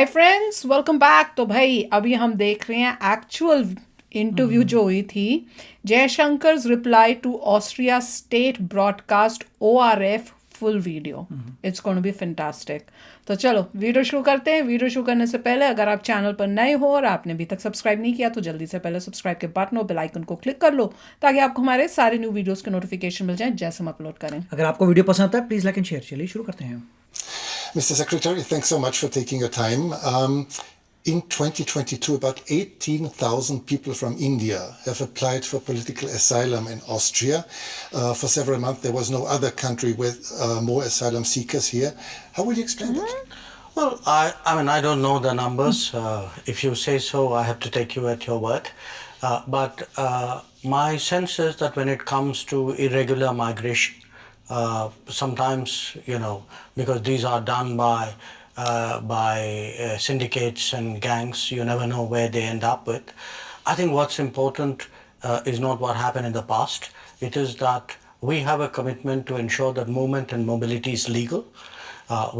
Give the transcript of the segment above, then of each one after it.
Hi friends, welcome back. तो भाई अभी हम देख रहे हैं एक्चुअल इंटरव्यू जो हुई थी, Jaishankar's reply to Austria state broadcast ORF full video. It's going to be fantastic. तो चलो वीडियो शुरू करते हैं। वीडियो शुरू करने से पहले अगर आप चैनल पर नए हो और आपने अभी तक सब्सक्राइब नहीं किया तो जल्दी से पहले सब्सक्राइब के बटन और बेल आइकन को क्लिक कर लो ताकि आपको हमारे सारे न्यू वीडियोस के नोटिफिकेशन मिल जाएं जैसे हम अपलोड करें। अगर आपको वीडियो पसंद आता है प्लीज लाइक एंड शेयर। चलिए शुरू करते हैं। Mr. Secretary, thanks so much for taking your time. In 2022, about 18,000 people from India have applied for political asylum in Austria. For several months, there was no other country with more asylum seekers here. How will you explain that? Well, I mean, I don't know the numbers. If you say so, I have to take you at your word. But my sense is that when it comes to irregular migration, sometimes, because these are done by syndicates and gangs, you never know where they end up with. I think what's important is not what happened in the past. It is that we have a commitment to ensure that movement and mobility is legal.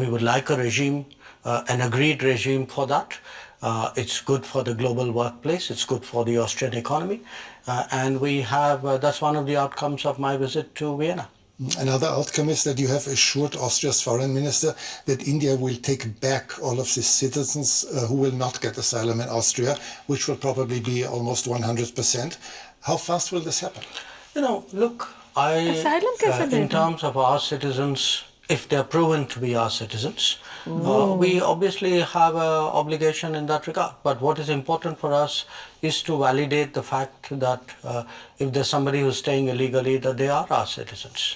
We would like a regime, an agreed regime for that. It's good for the global workplace. It's good for the Austrian economy. And we have, that's one of the outcomes of my visit to Vienna. Another outcome is that you have assured Austria's foreign minister that India will take back all of these citizens who will not get asylum in Austria, which will probably be almost 100%. How fast will this happen? Look, Asylum कैसे in terms of our citizens, if they're proven to be our citizens, we obviously have an obligation in that regard. But what is important for us is to validate the fact that if there's somebody who's staying illegally, that they are our citizens.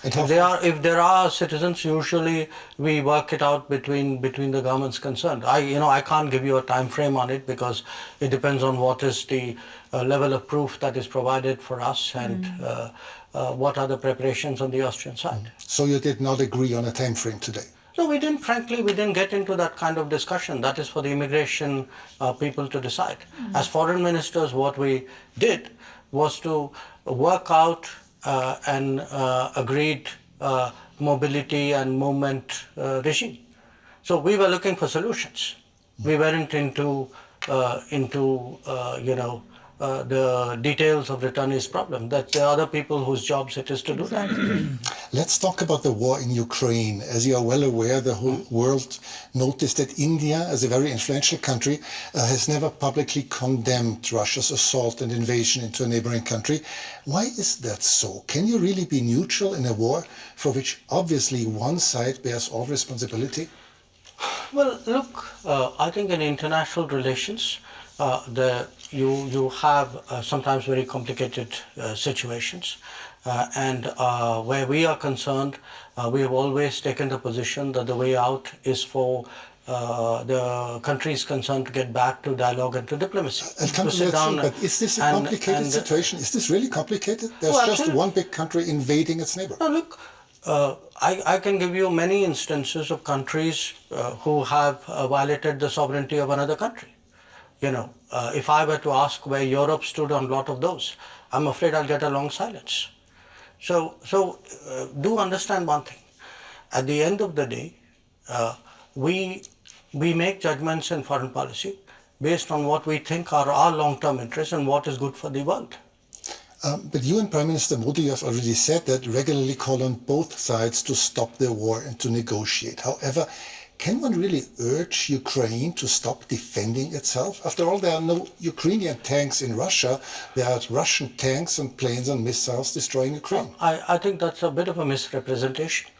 If there are citizens, usually we work it out between the governments concerned. I can't give you a time frame on it because it depends on what is the level of proof that is provided for us and what are the preparations on the Austrian side. So you did not agree on a time frame today? No, we didn't. Frankly, we didn't get into that kind of discussion. That is for the immigration people to decide. As foreign ministers, what we did was to work out an agreed mobility and movement regime. So we were looking for solutions. We weren't into the details of returnees' problem. That there are other people whose jobs it is to do that. Let's talk about the war in Ukraine. As you are well aware, the whole world noticed that India, as a very influential country, has never publicly condemned Russia's assault and invasion into a neighboring country. Why is that so? Can you really be neutral in a war for which obviously one side bears all responsibility? Well, look, I think in international relations, you have sometimes very complicated situations. And where we are concerned, we have always taken the position that the way out is for the countries concerned to get back to dialogue and to diplomacy. I'll come to that soon, but is this a complicated situation? Is this really complicated? There's just one big country invading its neighbor. No, look, I can give you many instances of countries who have violated the sovereignty of another country. If I were to ask where Europe stood on a lot of those, I'm afraid I'll get a long silence. So do understand one thing. At the end of the day, we make judgments in foreign policy based on what we think are our long-term interests and what is good for the world. But you and Prime Minister Modi have already said that, regularly call on both sides to stop the war and to negotiate. However, can one really urge Ukraine to stop defending itself? After all, there are no Ukrainian tanks in Russia. There are Russian tanks and planes and missiles destroying Ukraine. I think that's a bit of a misrepresentation.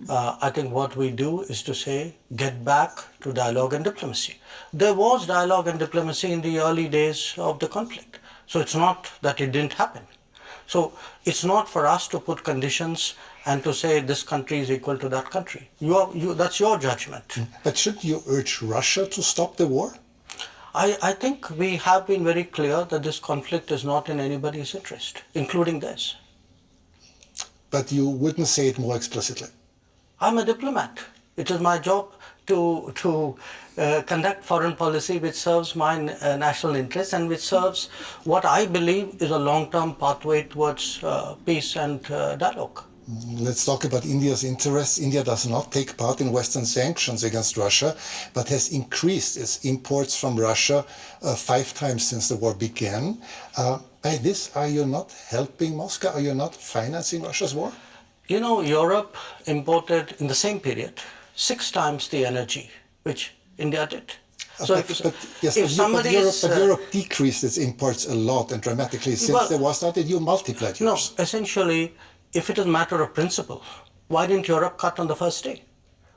I think what we do is to say, get back to dialogue and diplomacy. There was dialogue and diplomacy in the early days of the conflict. So it's not that it didn't happen. So it's not for us to put conditions and to say this country is equal to that country. That's your judgment. But should you urge Russia to stop the war? I think we have been very clear that this conflict is not in anybody's interest, including theirs. But you wouldn't say it more explicitly? I'm a diplomat. It is my job to conduct foreign policy which serves my national interests and which serves what I believe is a long-term pathway towards peace and dialogue. Let's talk about India's interests. India does not take part in Western sanctions against Russia, but has increased its imports from Russia 5 times since the war began. By this, are you not helping Moscow? Are you not financing Russia's war? You know, Europe imported in the same period 6 times the energy which India did. So but Europe decreased its imports a lot and dramatically since the war started. You multiplied yours. No, essentially, if it is a matter of principle, why didn't Europe cut on the first day?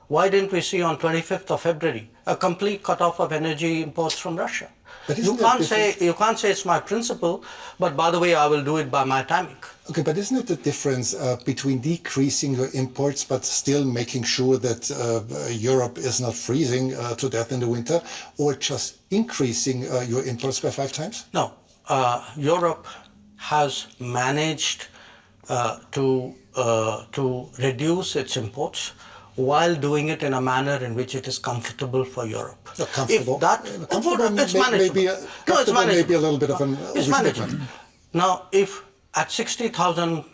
Why didn't we see on 25th of February a complete cut-off of energy imports from Russia? You can't say it's my principle, but by the way, I will do it by my timing. Okay, but isn't it the difference between decreasing your imports but still making sure that Europe is not freezing to death in the winter, or just increasing your imports by 5 times? No, Europe has managed to reduce its imports while doing it in a manner in which it is comfortable for Europe. Comfortable? It's manageable. It's maybe a little bit of an overstatement. Now, if at 60,000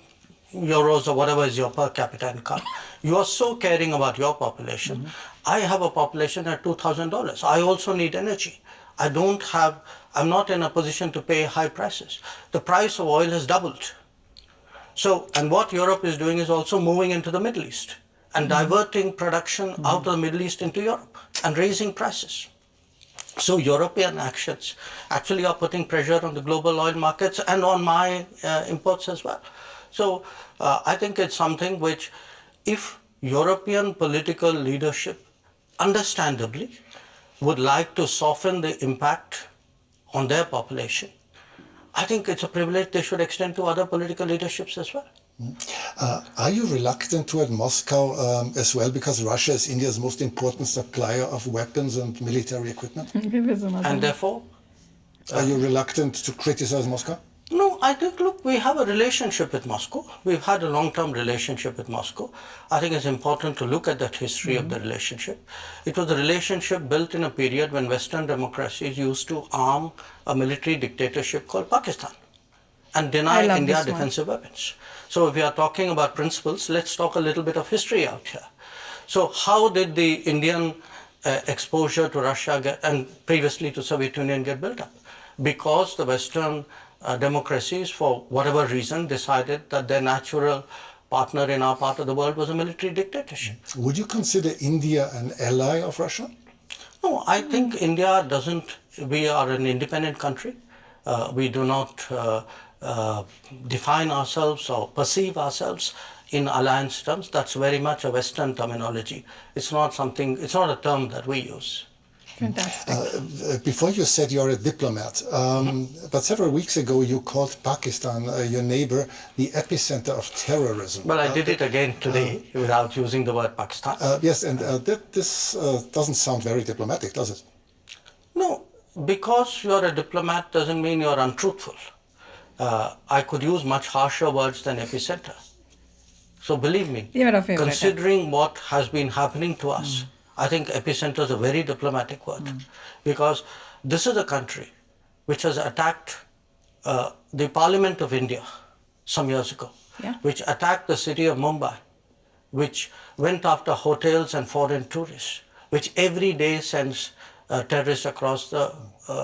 euros or whatever is your per capita income, you are so caring about your population. I have a population at $2,000. I also need energy. I'm not in a position to pay high prices. The price of oil has doubled. So, and what Europe is doing is also moving into the Middle East and diverting production out of the Middle East into Europe and raising prices. So European actions actually are putting pressure on the global oil markets and on my imports as well. So I think it's something which, if European political leadership understandably would like to soften the impact on their population, I think it's a privilege they should extend to other political leaderships as well. Are you reluctant toward Moscow as well, because Russia is India's most important supplier of weapons and military equipment? And therefore? Are you reluctant to criticize Moscow? No, I think, look, we have a relationship with Moscow. We've had a long-term relationship with Moscow. I think it's important to look at that history of the relationship. It was a relationship built in a period when Western democracies used to arm a military dictatorship called Pakistan and deny India defensive weapons. So if we are talking about principles, let's talk a little bit of history out here. So how did the Indian exposure to Russia and previously to Soviet Union get built up? Because the Western democracies, for whatever reason, decided that their natural partner in our part of the world was a military dictatorship. Would you consider India an ally of Russia? No, I think India doesn't. We are an independent country. We do not define ourselves or perceive ourselves in alliance terms. That's very much a Western terminology. It's not a term that we use. Fantastic. Before you said you're a diplomat, but several weeks ago you called Pakistan, your neighbor, the epicenter of terrorism. Well, I did it again today without using the word Pakistan. Yes, and this doesn't sound very diplomatic, does it? No, because you're a diplomat doesn't mean you're untruthful. I could use much harsher words than epicenter. So believe me, considering what has been happening to us, I think epicenter is a very diplomatic word, because this is a country which has attacked the Parliament of India some years ago, which attacked the city of Mumbai, which went after hotels and foreign tourists, which every day sends terrorists across the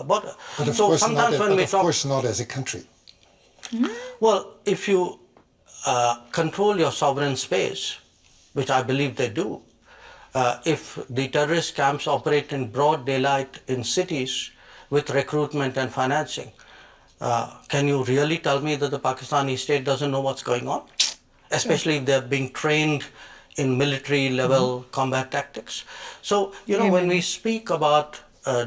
border. But of course not as a country. Well, if you control your sovereign space, which I believe they do, if the terrorist camps operate in broad daylight in cities with recruitment and financing, can you really tell me that the Pakistani state doesn't know what's going on? Especially if they're being trained in military level combat tactics. So, when we speak about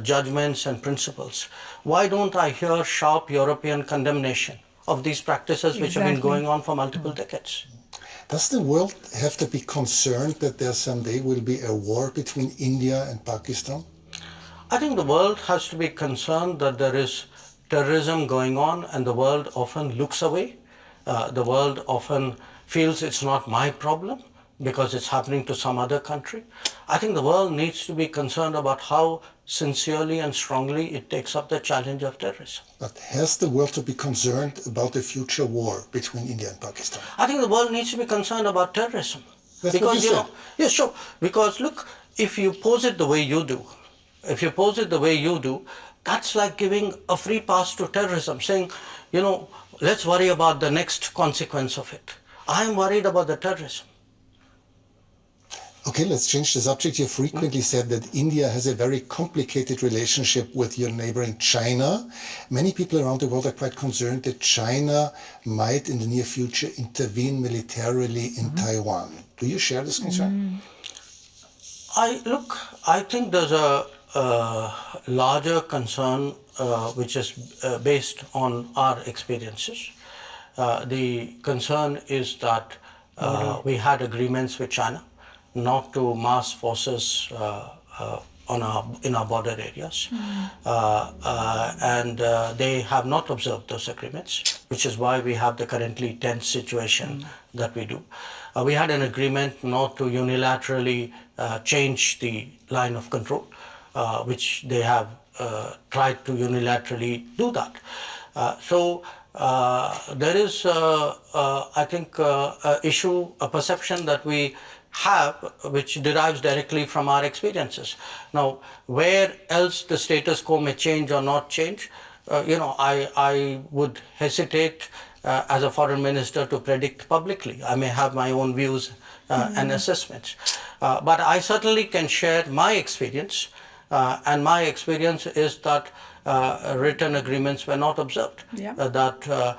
judgments and principles, why don't I hear sharp European condemnation of these practices which have been going on for multiple decades? Does the world have to be concerned that there someday will be a war between India and Pakistan? I think the world has to be concerned that there is terrorism going on, and the world often looks away. The world often feels it's not my problem. because it's happening to some other country. I think the world needs to be concerned about how sincerely and strongly it takes up the challenge of terrorism. But has the world to be concerned about the future war between India and Pakistan? I think the world needs to be concerned about terrorism. That's what Because, you said. yeah, sure. Because look, if you pose it the way you do, that's like giving a free pass to terrorism, saying, let's worry about the next consequence of it. I am worried about the terrorism. Okay, let's change the subject. You frequently said that India has a very complicated relationship with your neighboring China. Many people around the world are quite concerned that China might in the near future intervene militarily in Taiwan. Do you share this concern? I think there's a larger concern which is based on our experiences. The concern is that we had agreements with China not to mass forces in our border areas, and they have not observed those agreements, which is why we have the currently tense situation that we do. We had an agreement not to unilaterally change the line of control, which they have tried to unilaterally do that. So there is, I think, a perception that we have which derives directly from our experiences. Now, where else the status quo may change or not change, I would hesitate as a foreign minister to predict publicly. I may have my own views and assessments. But I certainly can share my experience, and my experience is that written agreements were not observed. Yeah. That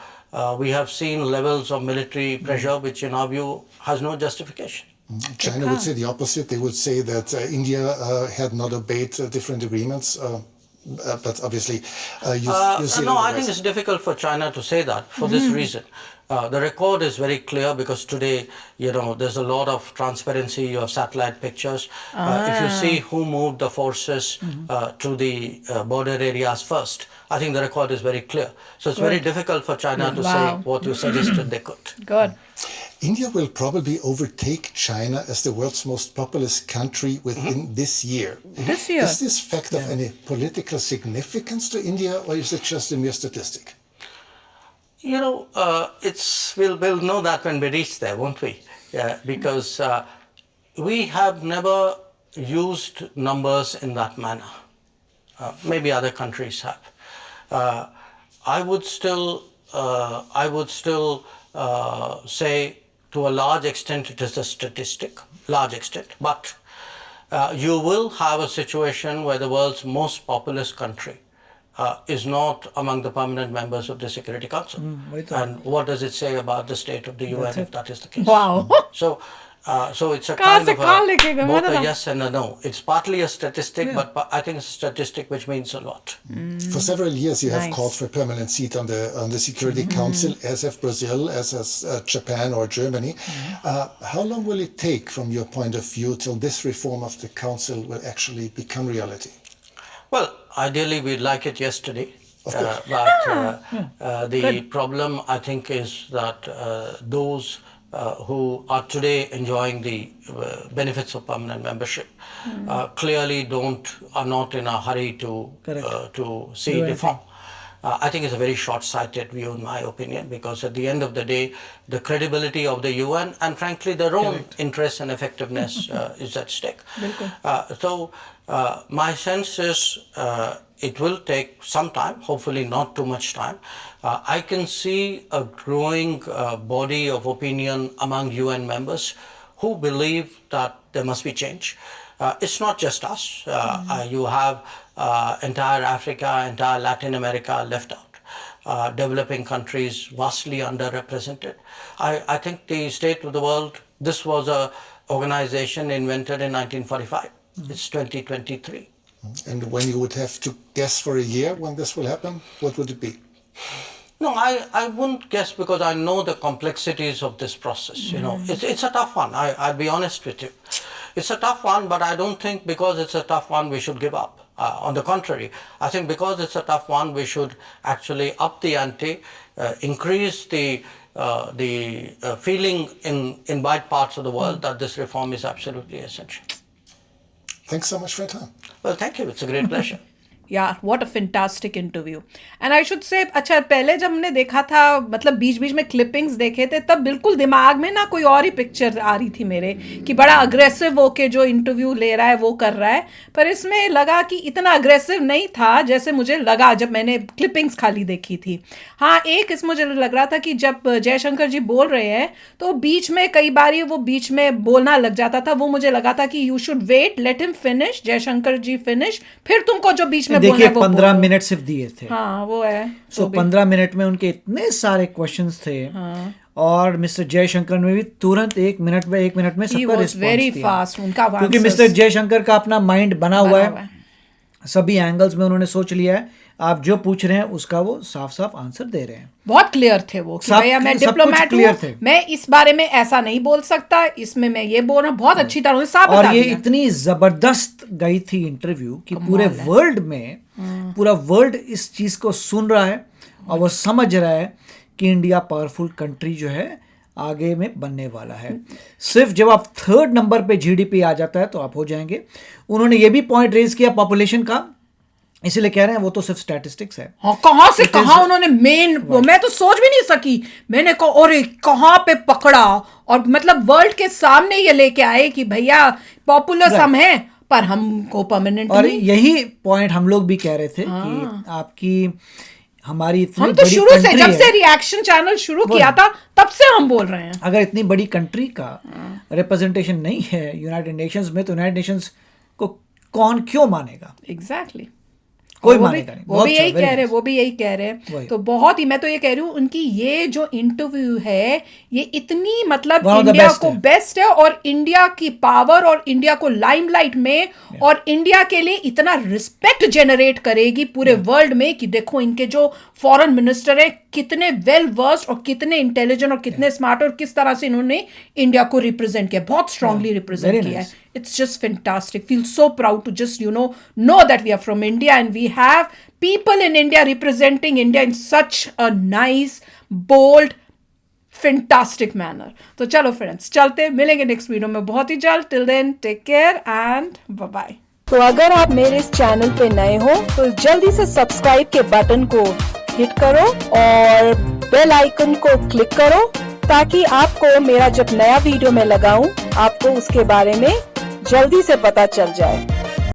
we have seen levels of military pressure which in our view has no justification. China would say the opposite. They would say that India had not obeyed different agreements. But obviously, you see. No, I think it's difficult for China to say that for this reason. The record is very clear because today, there's a lot of transparency. You have satellite pictures. If you see who moved the forces to the border areas first, I think the record is very clear. So it's very difficult for China to say what you suggested they could. Good. India will probably overtake China as the world's most populous country within this year. This year. Is this fact of any political significance to India, or is it just a mere statistic? We'll know that when we reach there, won't we? Because we have never used numbers in that manner. Maybe other countries have. I would still say to a large extent it is a statistic, but you will have a situation where the world's most populous country is not among the permanent members of the Security Council. And what does it say about the state of the UN if that is the case? Wow. So it's a kind of both a मतलब yes and a no. It's partly a statistic, but I think it's a statistic which means a lot. For several years, you have Nice. called for a permanent seat on the Security Council, as have Brazil, as has Japan or Germany. How long will it take, from your point of view, till this reform of the Council will actually become reality? Well, ideally we'd like it yesterday. Of course. But the problem, I think, is that those who are today enjoying the benefits of permanent membership clearly are not in a hurry to see reform. I think it's a very short-sighted view, in my opinion, because at the end of the day, the credibility of the UN and, frankly, their own interest and effectiveness is at stake. So my sense is it will take some time, hopefully not too much time. I can see a growing body of opinion among UN members who believe that there must be change. It's not just us. You have entire Africa, entire Latin America left out. Developing countries vastly underrepresented. I think the state of the world, this was an organization invented in 1945. It's 2023. And when you would have to guess for a year when this will happen, what would it be? No, I wouldn't guess because I know the complexities of this process. It's a tough one. I'll be honest with you. It's a tough one, but I don't think because it's a tough one we should give up. On the contrary, I think because it's a tough one we should actually up the ante, increase the the feeling in wide parts of the world that this reform is absolutely essential. Thanks so much for your time. Well, thank you. It's a great pleasure. यार what a fantastic interview and I should say अच्छा पहले जब हमने देखा था मतलब बीच बीच में clippings देखे थे तब बिल्कुल दिमाग में ना कोई और ही पिक्चर आ रही थी मेरे कि बड़ा अग्रेसिव होके जो इंटरव्यू ले रहा है वो कर रहा है पर इसमें लगा कि इतना अग्रेसिव नहीं था जैसे मुझे लगा जब मैंने क्लिपिंग्स खाली देखी थी। हाँ एक इसमें मुझे लग रहा था कि जब जयशंकर जी बोल रहे हैं तो बीच में कई बार वो बीच में बोलना लग जाता था वो मुझे लगा था कि you should wait let him finish Jaishankar ji finish फिर तुमको जो बीच में देखिए 15 मिनट सिर्फ दिए थे। हाँ वो है सो 15 मिनट में उनके इतने सारे क्वेश्चंस थे और मिस्टर जयशंकर ने भी तुरंत 1 मिनट में सबका रिस्पॉन्स वेरी दिया फास्ट उनका क्योंकि मिस्टर जयशंकर का अपना माइंड बना हुआ है सभी एंगल्स में उन्होंने सोच लिया है आप जो पूछ रहे हैं उसका वो साफ साफ आंसर दे रहे हैं। बहुत क्लियर थे वो कि भैया मैं डिप्लोमेट हूँ मैं इस बारे में ऐसा नहीं बोल सकता इसमें मैं ये बोल रहा हूँ बहुत अच्छी तरह से साफ बता दिया। और ये इतनी जबरदस्त गई थी इंटरव्यू कि पूरे वर्ल्ड में पूरा वर्ल्ड इस चीज को सुन रहा है और वो समझ रहा है कि इंडिया पावरफुल कंट्री जो है आगे में बनने वाला है। सिर्फ जब आप 3rd नंबर पे जीडीपी आ जाता है तो आप हो जाएंगे। उन्होंने ये भी पॉइंट रेज किया पॉपुलेशन का इसीलिए कह रहे हैं वो तो सिर्फ स्टैटिस्टिक्स है। हाँ कहाँ से कहाँ उन्होंने मेन मैं तो सोच भी नहीं सकी मैंने कहा अरे कहाँ पे पकड़ा और मतलब वर्ल्ड के सामने ये लेके आए कि भैया पॉपुलर हम हैं पर हमको परमानेंट और यही पॉइंट हम लोग भी कह रहे थे कि आपकी हमारी इतनी हम तो बड़ी शुरू से जब है, से रिएक्शन चैनल शुरू किया था तब से हम बोल रहे हैं अगर इतनी बड़ी कंट्री का रिप्रेजेंटेशन नहीं है यूनाइटेड नेशंस में तो यूनाइटेड नेशंस को कौन क्यों मानेगा। एग्जैक्टली कोई मानेगा नहीं। वो भी यही कह रहे हैं तो बहुत ही मैं तो ये कह रही हूँ उनकी ये जो इंटरव्यू है ये इतनी मतलब इंडिया को बेस्ट है और इंडिया की पावर और इंडिया को लाइमलाइट में और इंडिया के लिए इतना रिस्पेक्ट जनरेट करेगी पूरे वर्ल्ड में कि देखो इनके जो फॉरेन मिनिस्टर है कितने वेल वर्स्ड और कितने इंटेलिजेंट और कितने स्मार्ट और किस तरह से इन्होंने इंडिया को रिप्रेजेंट किया बहुत स्ट्रांगली रिप्रेजेंट किया है। It's just fantastic. Feel so proud to just know that we are from India and we have people in India representing India in such a nice, bold, fantastic manner. तो चलो friends चलते मिलेंगे next video में बहुत ही जल्द। Till then take care and bye bye. तो अगर आप मेरे इस चैनल पे नए हो तो जल्दी से सब्सक्राइब के बटन को हिट करो और बेल आइकन को क्लिक करो ताकि आपको मेरा जब नया वीडियो मैं लगाऊं आपको उसके बारे में जल्दी से पता चल जाए।